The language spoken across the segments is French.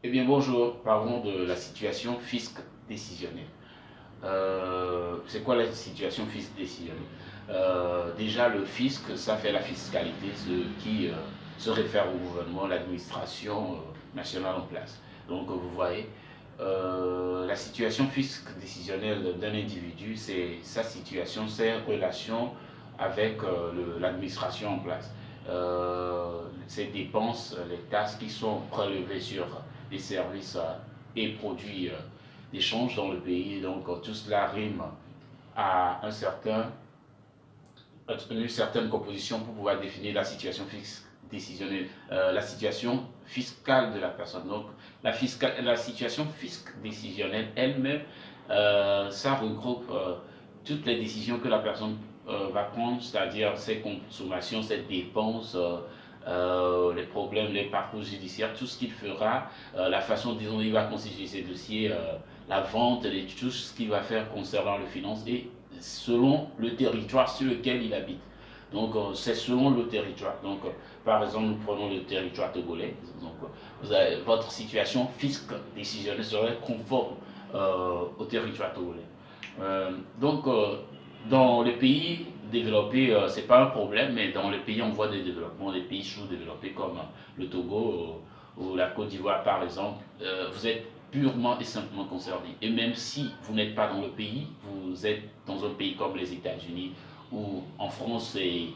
Eh bien bonjour, parlons de la situation fisc décisionnelle. C'est quoi la situation fisc décisionnelle? Déjà le fisc, ça fait la fiscalité, ce qui se réfère au gouvernement, l'administration nationale en place. Donc vous voyez, la situation fisc décisionnelle d'un individu, c'est sa situation, ses relations avec l'administration en place. Ces dépenses, les taxes qui sont prélevées sur les services et produits d'échange dans le pays. Donc tout cela rime à une certaine composition pour pouvoir définir la situation décisionnelle, la situation fiscale de la personne. Donc la situation fisc décisionnelle elle-même, ça regroupe toutes les décisions que la personne va prendre, c'est-à-dire ses consommations, ses dépenses, les problèmes, les parcours judiciaires, tout ce qu'il fera, la façon dont il va constituer ses dossiers, la vente, tout ce qu'il va faire concernant les finances et selon le territoire sur lequel il habite. Donc c'est selon le territoire. Donc par exemple, nous prenons le territoire togolais. Donc votre situation fiscale décisionnelle serait conforme au territoire togolais. Donc dans les pays développés, c'est pas un problème, mais dans les pays en voie de développement, les pays sous-développés comme le Togo ou la Côte d'Ivoire par exemple, vous êtes purement et simplement concerné. Et même si vous n'êtes pas dans le pays, vous êtes dans un pays comme les États-Unis ou en France et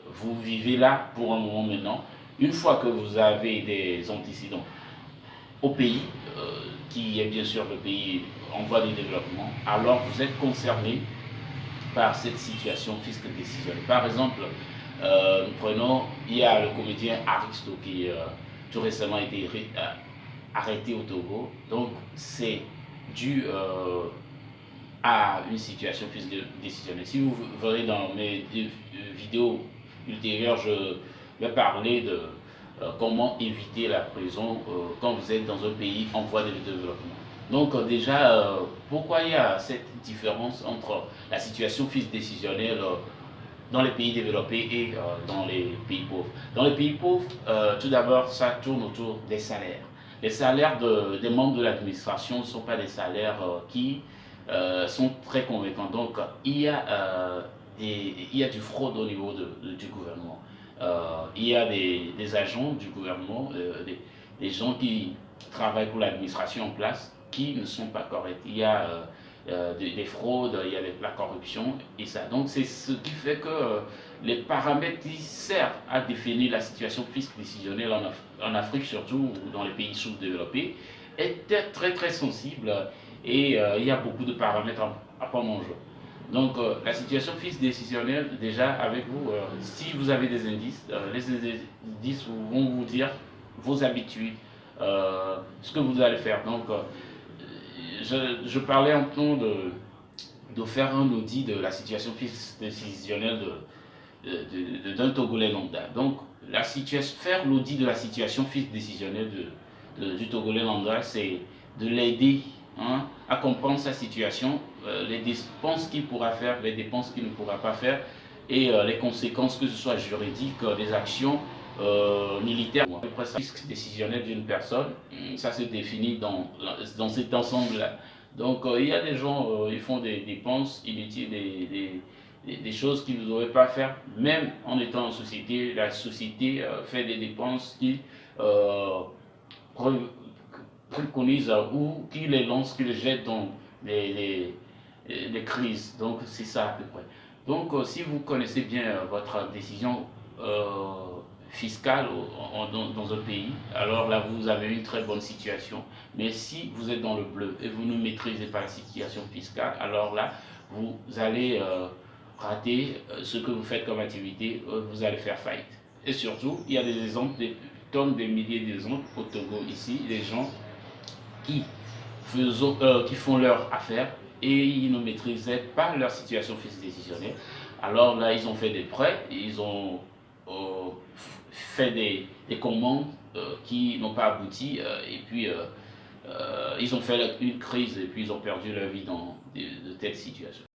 vous vivez là pour un moment maintenant, une fois que vous avez des antécédents au pays, qui est bien sûr le pays en voie de développement, alors vous êtes concerné par cette situation fiscale décisionnelle. Par exemple, nous prenons, il y a le comédien Aristo qui tout récemment a été arrêté au Togo. Donc c'est dû à une situation fiscale décisionnelle. Si vous verrez dans mes vidéos ultérieures, je vais parler de comment éviter la prison quand vous êtes dans un pays en voie de développement. Donc déjà, pourquoi il y a cette différence entre la situation fiscale décisionnelle dans les pays développés et dans les pays pauvres? Dans les pays pauvres, tout d'abord, ça tourne autour des salaires. Les salaires des membres de l'administration ne sont pas des salaires qui sont très convaincants. Donc, il y a du fraude au niveau du gouvernement. Il y a des agents du gouvernement, des gens qui travaillent pour l'administration en place qui ne sont pas corrects. Il y a des fraudes, il y a la corruption et ça. Donc c'est ce qui fait que les paramètres qui servent à définir la situation fiscale décisionnelle en Afrique, surtout ou dans les pays sous-développés, étaient très très sensibles et il y a beaucoup de paramètres à prendre en jeu. Donc la situation fiscale décisionnelle, déjà avec vous, si vous avez des indices, les indices vont vous dire vos habitudes, ce que vous allez faire. Donc je parlais en temps de faire un audit de la situation fiscale décisionnelle d'un Togolais lambda. Donc faire l'audit de la situation fiscale décisionnelle du Togolais lambda, c'est de l'aider à comprendre sa situation, les dépenses qu'il pourra faire, les dépenses qu'il ne pourra pas faire, et les conséquences, que ce soit juridiques, des actions militaires. Le risque décisionnel d'une personne, ça se définit dans cet ensemble-là. Donc il y a des gens, ils font des dépenses inutiles, des choses qu'ils ne devraient pas faire, même en étant en société. La société fait des dépenses qui préconise ou qui les lance, qui les jette dans les crises. Donc c'est ça à peu près. Donc si vous connaissez bien votre décision fiscale dans un pays, alors là vous avez une très bonne situation. Mais si vous êtes dans le bleu et vous ne maîtrisez pas la situation fiscale, alors là vous allez rater ce que vous faites comme activité, vous allez faire faillite. Et surtout, il y a des exemples, des tonnes, des milliers d'exemples au Togo ici, des gens qui font leur affaire et ils ne maîtrisaient pas leur situation fiscale décisionnelle. Alors là, ils ont fait des prêts, ils ont fait des commandes qui n'ont pas abouti et puis ils ont fait une crise et puis ils ont perdu leur vie dans de telles situations.